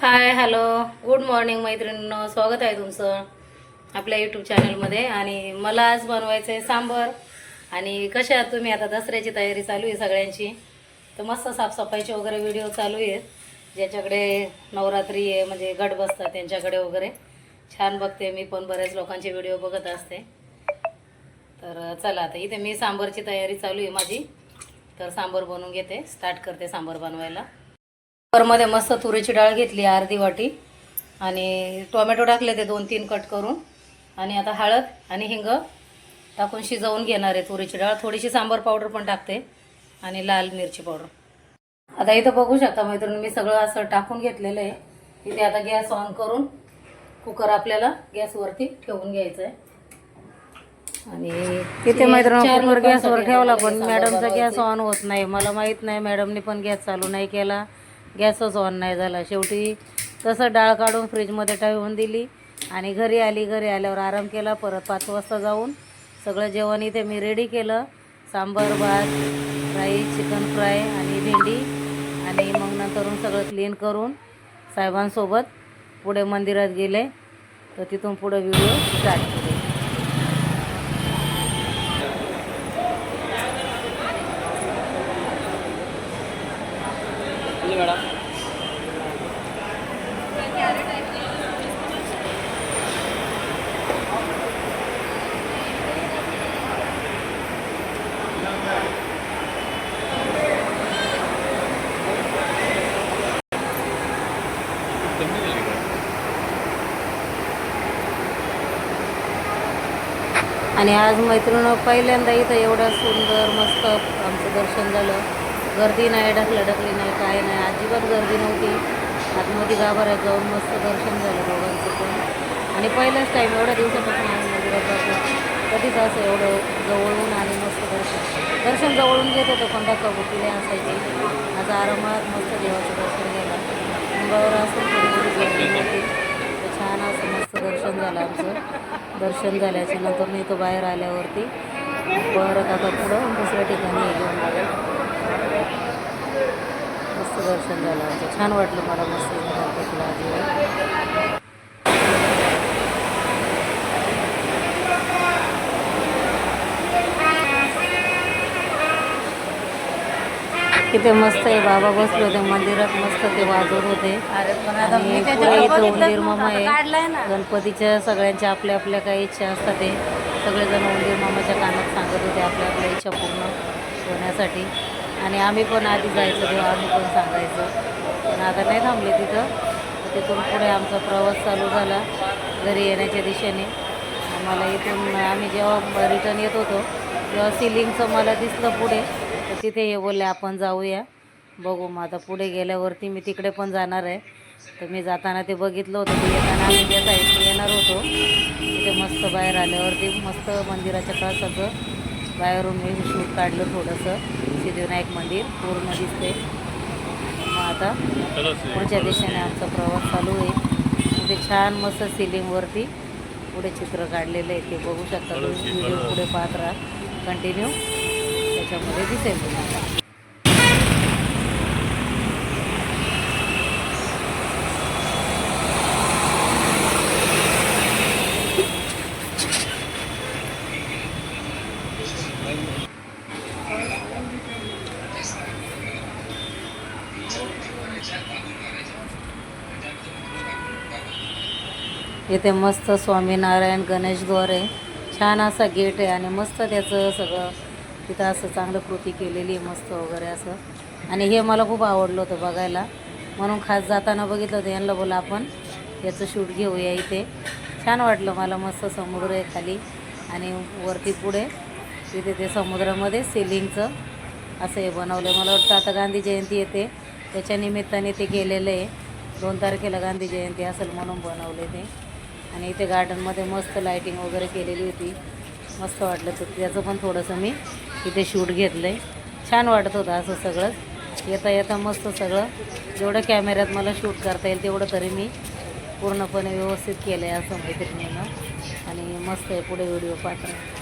Hi hello good morning मैत्रिणींनो, स्वागत आहे तुमचं आपल्या यूट्यूब चॅनलमध्ये. आणि मला आज बनवायचं आहे सांबर. आणि कशा आहात तुम्ही? आता दसऱ्याची तयारी चालू आहे सगळ्यांची, तर मस्त साफसफाईचे वगैरे व्हिडिओ चालू आहेत. ज्याच्याकडे नवरात्री आहे म्हणजे गट बसतात त्यांच्याकडे वगैरे छान बघते मी, पण बऱ्याच लोकांचे व्हिडिओ बघत असते. तर चला आता इथे मी सांबरची तयारी चालू आहे माझी, तर सांबर बनवून घेते, स्टार्ट करते सांबर बनवायला. कुकरमध्ये मस्त तुरीची डाळ घेतली अर्धी वाटी, आणि टोमॅटो टाकले ते 2-3 कट करून, आणि आता हळद आणि हिंग टाकून शिजवून घेणार आहे तुरीची डाळ. थोडीशी सांबार पावडर पण टाकते आणि लाल मिरची पावडर. आता इथं बघू शकता मैत्रिणी, मी सगळं असं टाकून घेतलेलं आहे. इथे आता गॅस ऑन करून कुकर आपल्याला गॅसवरती ठेवून घ्यायचं आहे. आणि तिथे मैत्रिणी कुकर गॅसवर ठेवला, पण मॅडमचा गॅस ऑन होत नाही. मला माहीत नाही, मॅडमने पण गॅस चालू नाही केला, गॅसच ऑन नाही झाला. शेवटी तसं डाळ काढून फ्रीजमध्ये ठेवून दिली आणि घरी आली. घरी आल्यावर आराम केला. परत 5 वाजता जाऊन सगळं जेवण इथे मी रेडी केलं. सांबार, भात, राईस, चिकन फ्राय आणि भेंडी. आणि मग नंतरून सगळं क्लीन करून साहेबांसोबत पुढे मंदिरात गेले. तर तिथून पुढे व्हिडिओ स्टार्ट केले. आणि आज मैत्रिणी पहिल्यांदा इथं एवढं सुंदर मस्त आमचं दर्शन झालं. गर्दी नाही, ढकली नाही, काय नाही, अजिबात गर्दी नव्हती. आतमध्ये गाभाऱ्यात जाऊन मस्त दर्शन झालं दोघांचं पण. आणि पहिलाच टाईम एवढ्या दिवसापासून आम्ही मंदिरात जातो, कधीच असं एवढं जवळून आणि मस्त दर्शन जवळून घेत होतं, पण धक्काबुक्की असायची. आज आरामात मस्त देवाचं दर्शन घ्यायला मंगळवार असून थोडी गर्दी नव्हती, तर छान असं मस्त दर्शन झालं आमचं. दर्शन झाल्याच्या नंतर मी तो बाहेर आल्यावरती परत आता पुढं दुसऱ्या ठिकाणी घेऊन गेलो. मस्त दर्शन झालं आमचं, छान वाटलं मला मस्त गणपतीला आज. किती मस्त आहे, बाबा बसले होते मंदिरात, मस्त ते वाजवत होते. आणि पुढे इथं उंदीर मामा आहे. गणपतीच्या सगळ्यांच्या आपल्या आपल्या काही इच्छा असतात, ते सगळेजण उंदीर मामाच्या कानात सांगत होते आपल्या आपल्या इच्छा पूर्ण होण्यासाठी. आणि आम्ही पण आधी जायचं तेव्हा आम्ही पण सांगायचं, पण आता नाही थांबले तिथं. तिथून पुढे आमचा प्रवास चालू झाला घरी येण्याच्या दिशेने. आम्हाला इथून आम्ही जेव्हा रिटर्न येत होतो तेव्हा सिलिंगचं मला दिसलं पुढे, तर तिथे हे बोलले आपण जाऊया. बघू मग आता पुढे गेल्यावरती मी तिकडे पण जाणार आहे. तर मी जाताना ते बघितलं होतं, ते येताना आम्ही ज्या साईडने येणार होतो तिथे मस्त बाहेर आल्यावरती मस्त मंदिराच्या कळसाचं बाहेरून मी शूट काढलं थोडंसं. सिद्धिविनायक मंदिर पूर्ण दिसते. मग आता पुढच्या दिशेने आमचा प्रवास चालू आहे. ते छान मस्त सिलिंगवरती पुढे चित्र काढलेलं आहे, ते बघू शकता तुम्ही. व्हिडिओ पुढे पाहत राहा कंटिन्यू, त्याच्यामध्ये दिसेल तुम्हाला. इथे मस्त स्वामीनारायण गणेशद्वार आहे, छान असा गेट आहे आणि मस्त त्याचं सगळं तिथं असं चांगलं कृती केलेली आहे मस्त वगैरे असं. आणि हे मला खूप आवडलं होतं बघायला, म्हणून खास जाताना बघितलं होतं. यांना बोला आपण याचं शूट घेऊया इथे. छान वाटलं मला, मस्त समुद्र आहे खाली आणि वरती पुढे तिथे ते समुद्रामध्ये सिलिंगचं असं हे बनवलं आहे. मला वाटतं आता गांधी जयंती येते त्याच्या निमित्ताने ते केलेलं आहे. 2 तारखेला गांधी जयंती असेल म्हणून बनवले ते. आणि इथे गार्डनमध्ये मस्त लाईटिंग वगैरे केलेली होती, मस्त वाटलं. तर त्याचं पण थोडंसं मी इथे शूट घेतलं आहे. छान वाटत होतं असं सगळंच. येता येता मस्त सगळं जेवढं कॅमेऱ्यात मला शूट करता येईल तेवढं तरी मी पूर्णपणे व्यवस्थित केलं आहे असं मैत्रिणीनं. आणि मस्त आहे, पुढे व्हिडिओ पाठवा.